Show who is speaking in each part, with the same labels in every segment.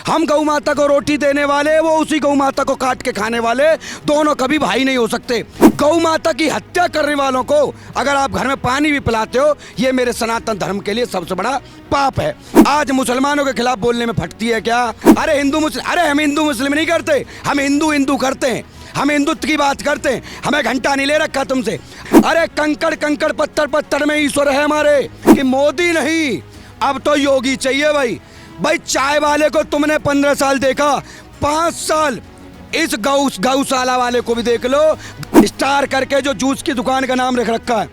Speaker 1: हम गौ माता को रोटी देने वाले, वो उसी गौ माता को काट के खाने वाले, दोनों कभी भाई नहीं हो सकते। गौ माता की हत्या करने वालों को अगर आप घर में पानी भी पिलाते हो, ये मेरे सनातन धर्म के लिए सबसे बड़ा पाप है। आज मुसलमानों के खिलाफ बोलने में फटती है क्या? अरे हिंदू मुस्लिम, अरे हम हिंदू मुस्लिम नहीं करते, हम हिंदू हिंदू करते हैं, हम हिंदुत्व की बात करते हैं, हमें घंटा नहीं ले रखा तुमसे। अरे कंकड़ कंकड़ पत्थर पत्थर में ईश्वर है हमारे, कि मोदी नहीं, अब तो योगी चाहिए भाई। चाय वाले को तुमने 15 साल देखा, 5 साल इस गौशाला वाले को भी देख लो। स्टार करके जो जूस की दुकान का नाम रख रखा है,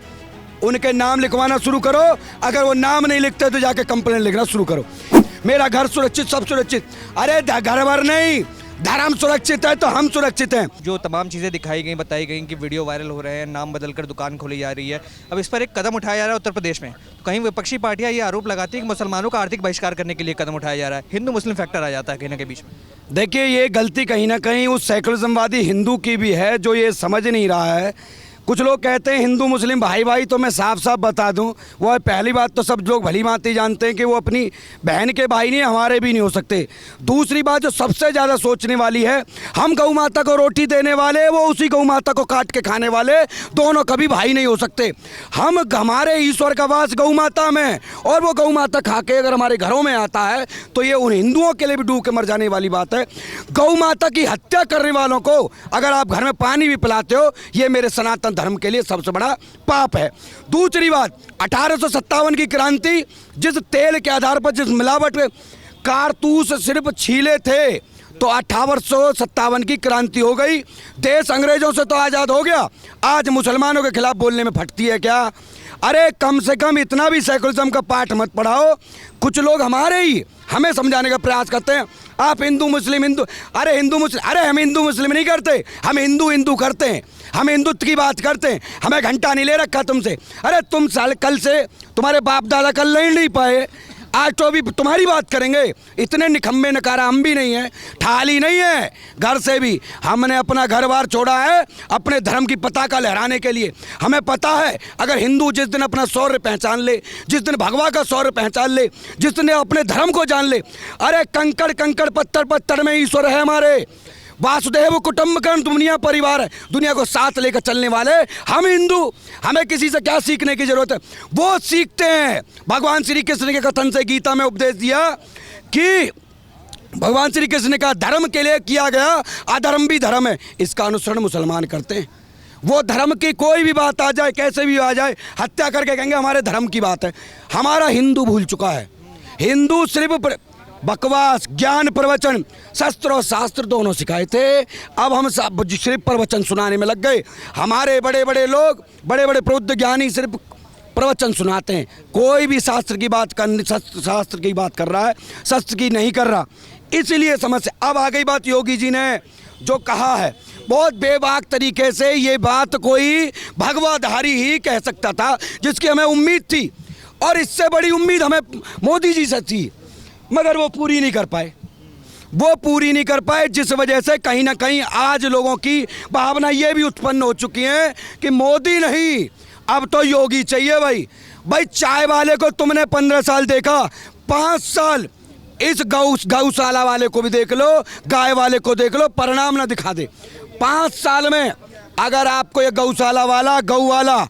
Speaker 1: उनके नाम लिखवाना शुरू करो। अगर वो नाम नहीं लिखते तो जाके कंप्लेंट लिखना शुरू करो। मेरा घर सुरक्षित, सब सुरक्षित। अरे घर भर नहीं, धर्म सुरक्षित है तो हम सुरक्षित हैं।
Speaker 2: जो तमाम चीज़ें दिखाई गई, बताई गई कि वीडियो वायरल हो रहे हैं, नाम बदलकर दुकान खोली जा रही है, अब इस पर एक कदम उठाया जा रहा है उत्तर प्रदेश में। तो कहीं विपक्षी पार्टियां ये आरोप लगाती है कि मुसलमानों का आर्थिक बहिष्कार करने के लिए कदम उठाया जा रहा है, हिंदू मुस्लिम फैक्टर आ जाता है कहीं ना कहीं बीच में।
Speaker 1: देखिए, ये गलती कहीं ना कहीं उस सेकुलरिज्मवादी हिंदू की भी है जो ये समझ नहीं रहा है। कुछ लोग कहते हैं हिंदू मुस्लिम भाई भाई, तो मैं साफ साफ बता दूं, वो पहली बात तो सब लोग भली भांति जानते हैं कि वो अपनी बहन के भाई नहीं, हमारे भी नहीं हो सकते। दूसरी बात जो सबसे ज़्यादा सोचने वाली है, हम गौ माता को रोटी देने वाले, वो उसी गौ माता को काट के खाने वाले, दोनों कभी भाई नहीं हो सकते। हमारे ईश्वर का वास गौ माता में, और वो गौ माता खा के अगर हमारे घरों में आता है तो ये उन हिंदुओं के लिए भी डूब के मर जाने वाली बात है। गौ माता की हत्या करने वालों को अगर आप घर में पानी भी पिलाते हो, ये मेरे सनातन धर्म के लिए सबसे बड़ा पाप है। दूसरी बात, 1857 की क्रांति, जिस तेल के आधार पर, जिस मिलावट में कारतूस सिर्फ छीले थे, तो 1857 की क्रांति हो गई। देश अंग्रेजों से तो आज़ाद हो गया। आज मुसलमानों के खिलाफ बोलने में फटती है क्या? अरे कम से कम इतना भी सेकुलरिज्म का पाठ मत पढ़ाओ। कुछ लोग हमारे ही हमें समझाने का प्रयास करते हैं, आप हिंदू मुस्लिम हिंदू, अरे हिंदू मुस्लिम, अरे हम हिंदू मुस्लिम नहीं करते, हम हिंदू हिंदू करते हैं, हम हिंदुत्व की बात करते हैं, हमें घंटा नहीं ले रखा तुमसे। अरे तुम साल कल से तुम्हारे बाप दादा कल लड़ नहीं पाए, आज तो अभी तुम्हारी बात करेंगे। इतने निखम्बे नकारा हम भी नहीं है, ठाली नहीं है। घर से भी हमने अपना घर बार छोड़ा है अपने धर्म की पताका लहराने के लिए। हमें पता है अगर हिंदू जिस दिन अपना शौर्य पहचान ले, जिस दिन भगवा का शौर्य पहचान ले, जिस दिन अपने धर्म को जान ले, अरे कंकड़ कंकड़ पत्थर पत्थर में ईश्वर है हमारे। वासुदेव कुटुंबकम, दुनिया परिवार है, दुनिया को साथ लेकर चलने वाले हम हिंदू। हमें किसी से क्या सीखने की जरूरत है? वो सीखते हैं। भगवान श्री कृष्ण के कथन से गीता में उपदेश दिया कि भगवान श्री कृष्ण ने कहा धर्म के लिए किया गया अधर्म भी धर्म है, इसका अनुसरण मुसलमान करते हैं। वो धर्म की कोई भी बात आ जाए, कैसे भी आ जाए, हत्या करके कहेंगे हमारे धर्म की बात है। हमारा हिंदू भूल चुका है। हिंदू सिर्फ बकवास, ज्ञान प्रवचन, शस्त्र और शास्त्र दोनों सिखाए थे, अब हम सिर्फ प्रवचन सुनाने में लग गए। हमारे बड़े बड़े लोग, बड़े बड़े प्रौद्ध ज्ञानी सिर्फ प्रवचन सुनाते हैं। कोई भी शास्त्र की बात कर रहा है, शस्त्र की नहीं कर रहा। इसलिए समस्या। अब आ गई बात, योगी जी ने जो कहा है बहुत बेबाक तरीके से, ये बात कोई भगवाधारी ही कह सकता था, जिसकी हमें उम्मीद थी, और इससे बड़ी उम्मीद हमें मोदी जी से थी, मगर वो पूरी नहीं कर पाए। जिस वजह से कहीं ना कहीं आज लोगों की भावना ये भी उत्पन्न हो चुकी है कि मोदी नहीं, अब तो योगी चाहिए भाई। चाय वाले को तुमने 15 साल देखा, 5 साल इस गौशाला वाले को भी देख लो, गाय वाले को देख लो, परिणाम ना दिखा दे। 5 साल में अगर आपको ये गौशाला वाला, गौ वाला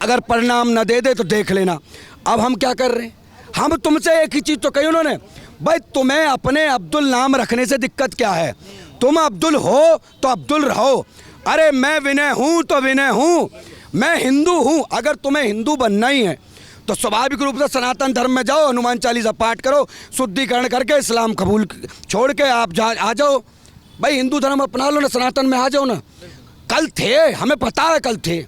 Speaker 1: अगर परिणाम ना दे दे तो देख लेना। अब हम क्या कर रहे हैं? हम तुमसे एक ही चीज़ तो कही उन्होंने, भाई तुम्हें अपने अब्दुल नाम रखने से दिक्कत क्या है? तुम अब्दुल हो तो अब्दुल रहो। अरे मैं विनय हूँ तो विनय हूँ, मैं हिंदू हूँ। अगर तुम्हें हिंदू बनना ही है तो स्वाभाविक रूप से सनातन धर्म में जाओ, हनुमान चालीसा पाठ करो, शुद्धिकरण करके इस्लाम कबूल छोड़ के आप आ जाओ भाई, हिंदू धर्म अपना लो ना, सनातन में आ जाओ ना। कल थे, हमें पता है कल थे,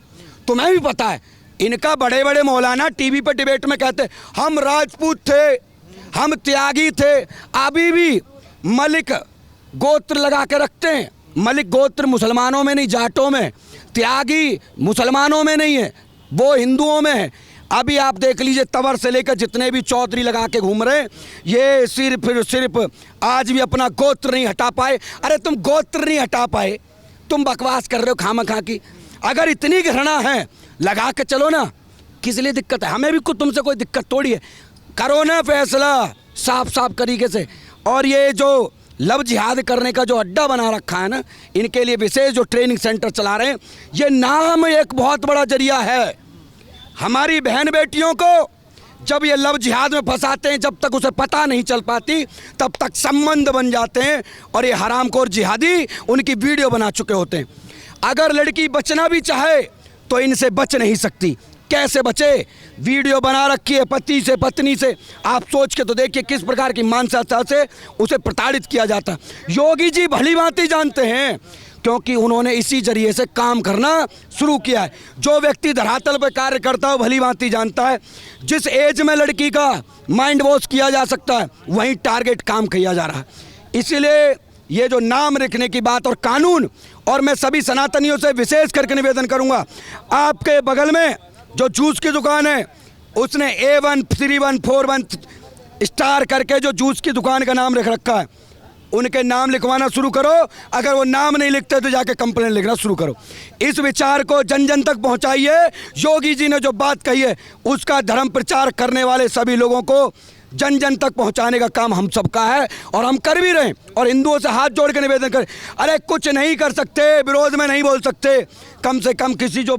Speaker 1: तुम्हें भी पता है। इनका बड़े बड़े मौलाना टीवी पर डिबेट में कहते हम राजपूत थे, हम त्यागी थे। अभी भी मलिक गोत्र लगा के रखते हैं। मलिक गोत्र मुसलमानों में नहीं, जाटों में। त्यागी मुसलमानों में नहीं है, वो हिंदुओं में है। अभी आप देख लीजिए, तवर से लेकर जितने भी चौधरी लगा के घूम रहे हैं, ये सिर्फ आज भी अपना गोत्र नहीं हटा पाए। अरे तुम गोत्र नहीं हटा पाए, तुम बकवास कर रहे हो खामखा की। अगर इतनी घृणा है, लगा के चलो ना, किस लिए दिक्कत है? हमें भी तुमसे कोई दिक्कत थोड़ी है। करो ना फैसला साफ साफ तरीके से। और ये जो लव जिहाद करने का जो अड्डा बना रखा है ना, इनके लिए विशेष जो ट्रेनिंग सेंटर चला रहे हैं, ये नाम एक बहुत बड़ा जरिया है। हमारी बहन बेटियों को जब ये लव जिहाद में फंसाते हैं, जब तक उसे पता नहीं चल पाती तब तक संबंध बन जाते हैं और ये हरामखोर जिहादी उनकी वीडियो बना चुके होते हैं। अगर लड़की बचना भी चाहे तो इनसे बच नहीं सकती। कैसे बचे? वीडियो बना रखी है पति से, पत्नी से। आप सोच के तो देखिए किस प्रकार की मानसिकता से उसे प्रताड़ित किया जाता है। योगी जी भली भांति जानते हैं, क्योंकि उन्होंने इसी जरिए से काम करना शुरू किया है। जो व्यक्ति धरातल पर कार्य करता है भली भांति जानता है, जिस एज में लड़की का माइंड वॉश किया जा सकता है वहीं टारगेट काम किया जा रहा है। इसीलिए ये जो नाम रखने की बात और कानून, और मैं सभी सनातनियों से विशेष करके निवेदन करूंगा, आपके बगल में जो जूस की दुकान है उसने A1 31 41 स्टार करके जो जूस की दुकान का नाम रख रखा है, उनके नाम लिखवाना शुरू करो। अगर वो नाम नहीं लिखते तो जाके कंप्लेन लिखना शुरू करो। इस विचार को जन जन तक पहुंचाइए। योगी जी ने जो बात कही है उसका धर्म प्रचार करने वाले सभी लोगों को जन जन तक पहुंचाने का काम हम सबका है और हम कर भी रहे हैं। और हिंदुओं से हाथ जोड़ के निवेदन करें, अरे कुछ नहीं कर सकते, विरोध में नहीं बोल सकते, कम से कम किसी जो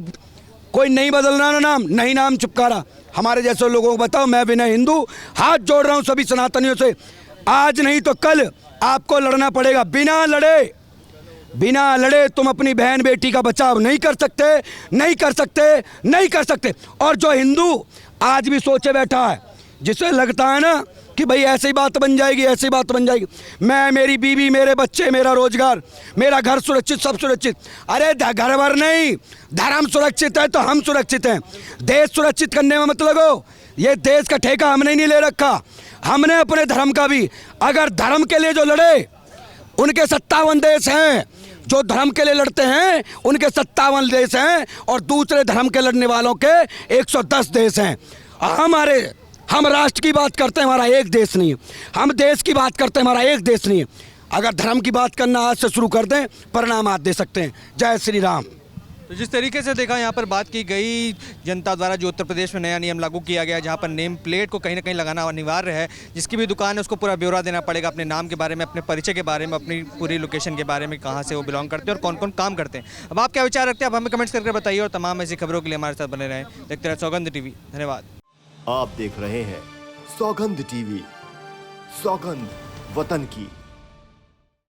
Speaker 1: कोई नहीं बदलना ना नाम, नहीं नाम चिपकारा, हमारे जैसे लोगों को बताओ। मैं विनय हिंदू हाथ जोड़ रहा हूं सभी सनातनियों से, आज नहीं तो कल आपको लड़ना पड़ेगा। बिना लड़े तुम अपनी बहन बेटी का बचाव नहीं कर सकते, नहीं कर सकते, नहीं कर सकते। और जो हिंदू आज भी सोचे बैठा है, जिसे लगता है ना कि भाई ऐसी बात बन जाएगी, ऐसी बात बन जाएगी, मैं, मेरी बीवी, मेरे बच्चे, मेरा रोजगार, मेरा घर सुरक्षित, सब सुरक्षित। अरे घर भर नहीं, धर्म सुरक्षित है तो हम सुरक्षित हैं। देश सुरक्षित करने में मत लगो। ये देश का ठेका हमने नहीं ले रखा, हमने अपने धर्म का भी। अगर धर्म के लिए जो लड़े उनके 57 देश हैं, जो धर्म के लिए लड़ते हैं उनके 57 देश हैं, और दूसरे धर्म के लड़ने वालों के 110 देश हैं। हम राष्ट्र की बात करते हैं, हमारा एक देश नहीं है। हम देश की बात करते हैं, हमारा एक देश नहीं है। अगर धर्म की बात करना आज से शुरू कर दें, परिणाम आप दे सकते हैं। जय श्री राम।
Speaker 2: तो जिस तरीके से देखा यहाँ पर बात की गई जनता द्वारा, जो उत्तर प्रदेश में नया नियम लागू किया गया, जहाँ पर नेम प्लेट को कहीं ना कहीं लगाना अनिवार्य है। जिसकी भी दुकान है उसको पूरा ब्यौरा देना पड़ेगा, अपने नाम के बारे में, अपने परिचय के बारे में, अपनी पूरी लोकेशन के बारे में, कहाँ से वो बिलोंग करते हैं और कौन कौन काम करते हैं। अब आप क्या विचार रखते हैं, आप हमें कमेंट्स करके बताइए। और तमाम ऐसी खबरों के लिए हमारे साथ बने रहें। देखते रहे सौगंध टीवी। धन्यवाद।
Speaker 3: आप देख रहे हैं सौगंध टीवी, सौगंध वतन की।